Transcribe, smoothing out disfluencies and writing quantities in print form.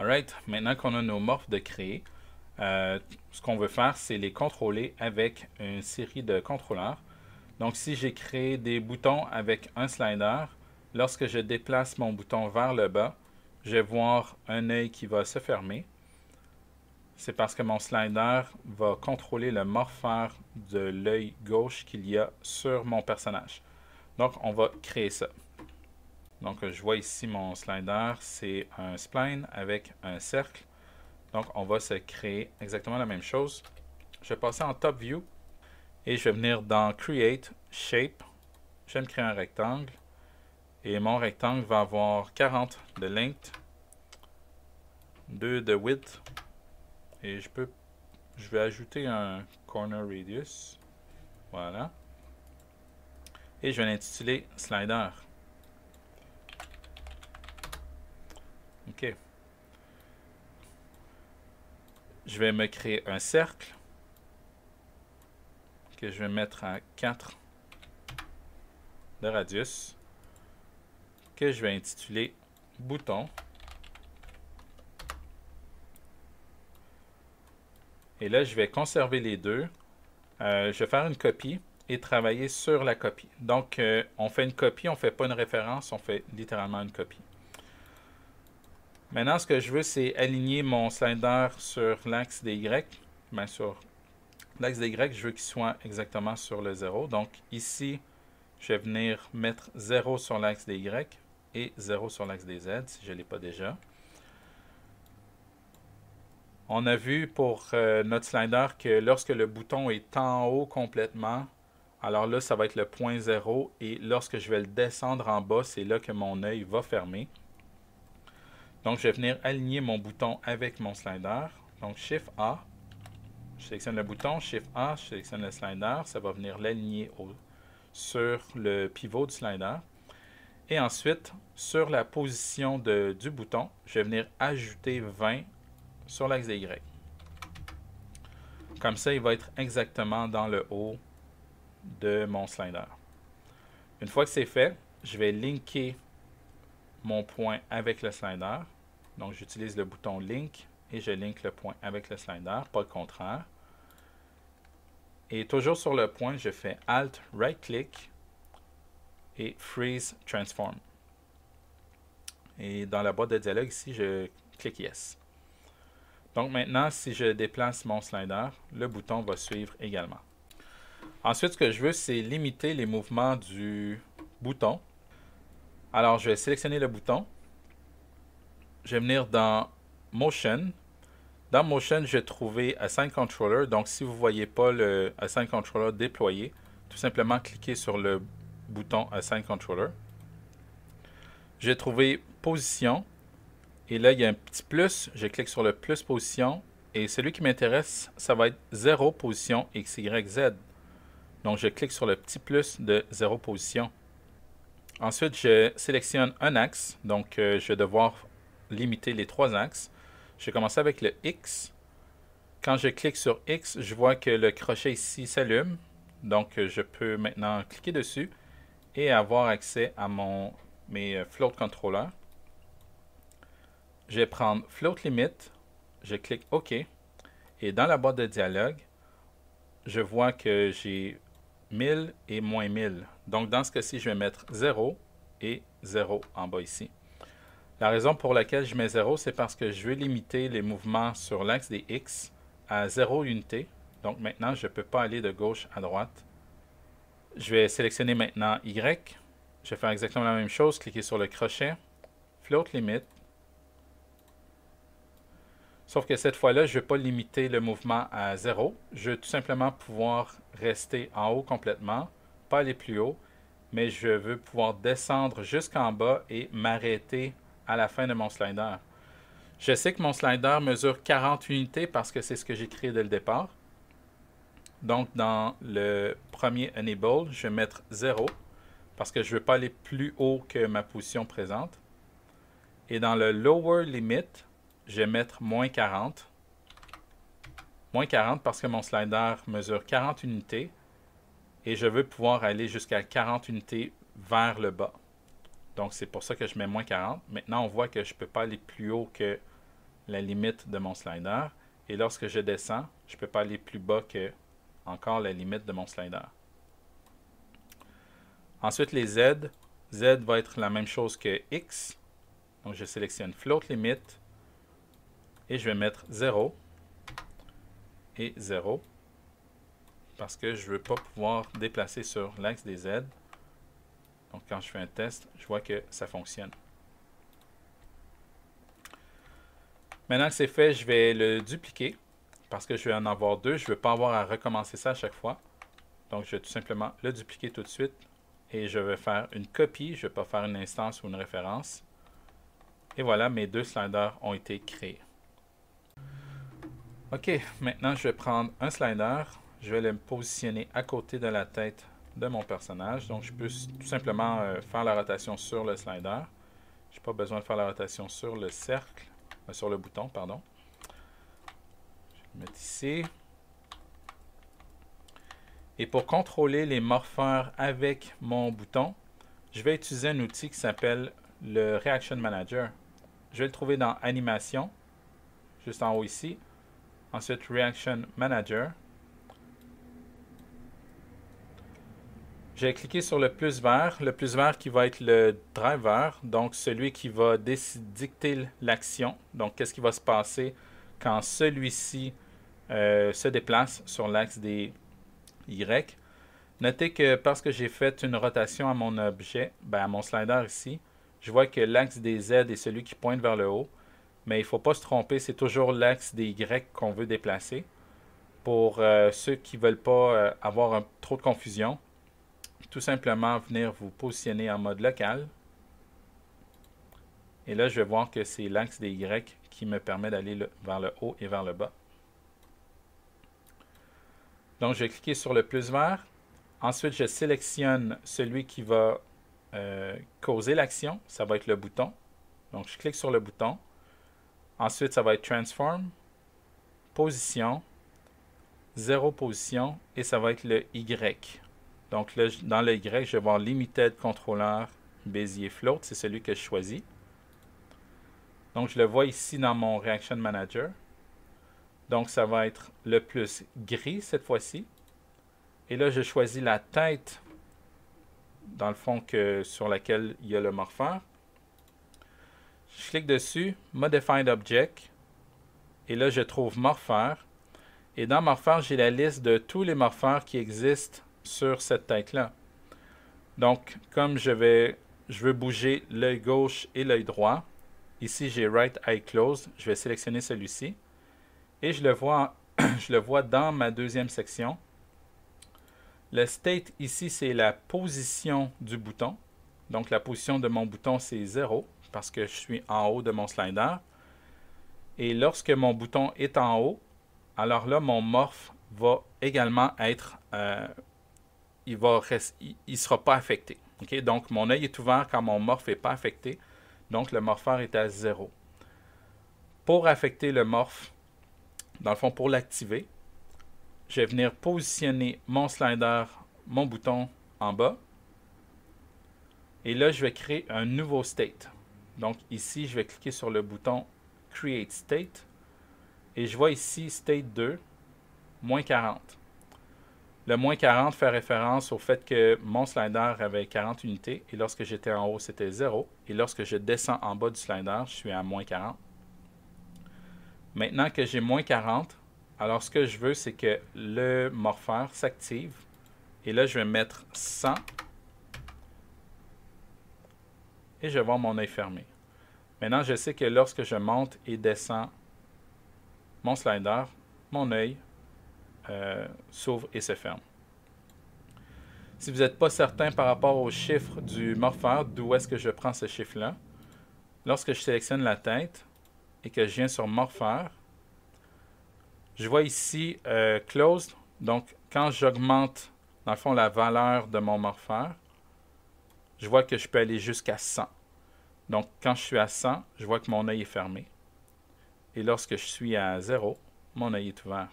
Alright, maintenant qu'on a nos morphes de créer, ce qu'on veut faire, c'est les contrôler avec une série de contrôleurs. Donc, si j'ai créé des boutons avec un slider, lorsque je déplace mon bouton vers le bas, je vais voir un œil qui va se fermer. C'est parce que mon slider va contrôler le morpheur de l'œil gauche qu'il y a sur mon personnage. Donc, on va créer ça. Donc, je vois ici mon slider, c'est un spline avec un cercle. Donc, on va se créer exactement la même chose. Je vais passer en Top View et je vais venir dans Create, Shape. Je vais me créer un rectangle. Et mon rectangle va avoir 40 de length, 2 de width. Et je vais ajouter un corner radius. Voilà. Et je vais l'intituler Slider. OK. Je vais me créer un cercle que je vais mettre à 4 de radius, que je vais intituler bouton. Et là, je vais conserver les deux. Je vais faire une copie et travailler sur la copie. Donc, on fait une copie, on ne fait pas une référence, on fait littéralement une copie. Maintenant, ce que je veux, c'est aligner mon slider sur l'axe des Y. Bien, sur l'axe des Y, je veux qu'il soit exactement sur le 0. Donc, ici, je vais venir mettre 0 sur l'axe des Y et 0 sur l'axe des Z, si je ne l'ai pas déjà. On a vu pour notre slider que lorsque le bouton est en haut complètement, alors là, ça va être le point 0. Et lorsque je vais le descendre en bas, c'est là que mon œil va fermer. Donc, je vais venir aligner mon bouton avec mon slider. Donc, Shift A, je sélectionne le bouton, Shift A, je sélectionne le slider. Ça va venir l'aligner sur le pivot du slider. Et ensuite, sur la position du bouton, je vais venir ajouter 20 sur l'axe des Y. Comme ça, il va être exactement dans le haut de mon slider. Une fois que c'est fait, je vais linker mon point avec le slider. Donc, j'utilise le bouton Link et je link le point avec le slider, pas le contraire. Et toujours sur le point, je fais Alt, Right-Click et Freeze Transform. Et dans la boîte de dialogue ici, je clique Yes. Donc maintenant, si je déplace mon slider, le bouton va suivre également. Ensuite, ce que je veux, c'est limiter les mouvements du bouton. Alors, je vais sélectionner le bouton. Je vais venir dans Motion. Dans Motion, je vais trouver Assign Controller. Donc, si vous ne voyez pas le Assign Controller déployé, tout simplement cliquez sur le bouton Assign Controller. Je vais trouver Position. Et là, il y a un petit plus. Je clique sur le plus position. Et celui qui m'intéresse, ça va être 0 position XYZ. Donc, je clique sur le petit plus de 0 position. Ensuite, je sélectionne un axe. Donc, je vais devoir limiter les 3 axes. Je vais commencer avec le X. Quand je clique sur X, je vois que le crochet ici s'allume. Donc, je peux maintenant cliquer dessus et avoir accès à mes float controllers. Je vais prendre Float Limit, je clique OK, et dans la boîte de dialogue, je vois que j'ai 1000 et moins 1000. Donc dans ce cas-ci, je vais mettre 0 et 0 en bas ici. La raison pour laquelle je mets 0, c'est parce que je veux limiter les mouvements sur l'axe des X à 0 unité. Donc maintenant, je ne peux pas aller de gauche à droite. Je vais sélectionner maintenant Y. Je vais faire exactement la même chose, cliquer sur le crochet, Float Limit. Sauf que cette fois-là, je ne vais pas limiter le mouvement à 0. Je veux tout simplement pouvoir rester en haut complètement, pas aller plus haut, mais je veux pouvoir descendre jusqu'en bas et m'arrêter à la fin de mon slider. Je sais que mon slider mesure 40 unités parce que c'est ce que j'ai créé dès le départ. Donc, dans le premier Enable, je vais mettre 0 parce que je ne veux pas aller plus haut que ma position présente. Et dans le Lower Limit, je vais mettre moins 40. Moins 40 parce que mon slider mesure 40 unités et je veux pouvoir aller jusqu'à 40 unités vers le bas. Donc, c'est pour ça que je mets moins 40. Maintenant, on voit que je ne peux pas aller plus haut que la limite de mon slider. Et lorsque je descends, je ne peux pas aller plus bas que encore la limite de mon slider. Ensuite, les Z. Z va être la même chose que X. Donc, je sélectionne Float Limit. Et je vais mettre 0 et 0. Parce que je ne veux pas pouvoir déplacer sur l'axe des Z. Donc, quand je fais un test, je vois que ça fonctionne. Maintenant que c'est fait, je vais le dupliquer parce que je vais en avoir deux. Je ne veux pas avoir à recommencer ça à chaque fois. Donc, je vais tout simplement le dupliquer tout de suite et je vais faire une copie. Je ne vais pas faire une instance ou une référence. Et voilà, mes deux sliders ont été créés. OK, maintenant je vais prendre un slider. Je vais le positionner à côté de la tête de mon personnage. Donc, je peux tout simplement faire la rotation sur le slider. Je n'ai pas besoin de faire la rotation sur le cercle. Sur le bouton, pardon. Je vais le mettre ici. Et pour contrôler les morpheurs avec mon bouton, je vais utiliser un outil qui s'appelle le Reaction Manager. Je vais le trouver dans Animation, juste en haut ici. Ensuite, Reaction Manager. Je vais cliquer sur le plus vert qui va être le driver, donc celui qui va dicter l'action. Donc, qu'est-ce qui va se passer quand celui-ci se déplace sur l'axe des Y. Notez que parce que j'ai fait une rotation à mon objet, à mon slider ici, je vois que l'axe des Z est celui qui pointe vers le haut, mais il ne faut pas se tromper, c'est toujours l'axe des Y qu'on veut déplacer. Pour ceux qui ne veulent pas avoir trop de confusion, tout simplement venir vous positionner en mode local. Et là, je vais voir que c'est l'axe des Y qui me permet d'aller vers le haut et vers le bas. Donc, je vais cliquer sur le plus vert. Ensuite, je sélectionne celui qui va causer l'action. Ça va être le bouton. Donc, je clique sur le bouton. Ensuite, ça va être Transform, Position, 0 position, et ça va être le Y. Donc, là, dans le Y, je vais voir Limited Controller Bezier Float. C'est celui que je choisis. Donc, je le vois ici dans mon Reaction Manager. Donc, ça va être le plus gris cette fois-ci. Et là, je choisis la tête, dans le fond, sur laquelle il y a le morpheur. Je clique dessus, Modified Object. Et là, je trouve morpheur. Et dans morpheur, j'ai la liste de tous les morpheurs qui existent sur cette tête-là. Donc, comme je veux bouger l'œil gauche et l'œil droit, ici j'ai Right Eye Closed, je vais sélectionner celui-ci. Et je le vois dans ma deuxième section. Le state ici, c'est la position du bouton. Donc, la position de mon bouton, c'est 0 parce que je suis en haut de mon slider. Et lorsque mon bouton est en haut, alors là, mon morph va également être... il ne sera pas affecté. Okay? Donc, mon œil est ouvert quand mon morph n'est pas affecté. Donc, le morpheur est à 0. Pour affecter le morph, dans le fond, pour l'activer, je vais venir positionner mon slider, mon bouton en bas. Et là, je vais créer un nouveau state. Donc ici, je vais cliquer sur le bouton Create State. Et je vois ici State 2, moins 40. Le moins 40 fait référence au fait que mon slider avait 40 unités. Et lorsque j'étais en haut, c'était 0. Et lorsque je descends en bas du slider, je suis à moins 40. Maintenant que j'ai moins 40, alors ce que je veux, c'est que le morpheur s'active. Et là, je vais mettre 100. Et je vais voir mon œil fermé. Maintenant, je sais que lorsque je monte et descends mon slider, mon œil s'ouvre et se ferme. Si vous n'êtes pas certain par rapport au chiffre du morpheur, d'où est-ce que je prends ce chiffre-là, lorsque je sélectionne la tête et que je viens sur morpheur, je vois ici Closed. Donc, quand j'augmente, dans le fond, la valeur de mon morpheur, je vois que je peux aller jusqu'à 100. Donc, quand je suis à 100, je vois que mon œil est fermé. Et lorsque je suis à 0, mon œil est ouvert.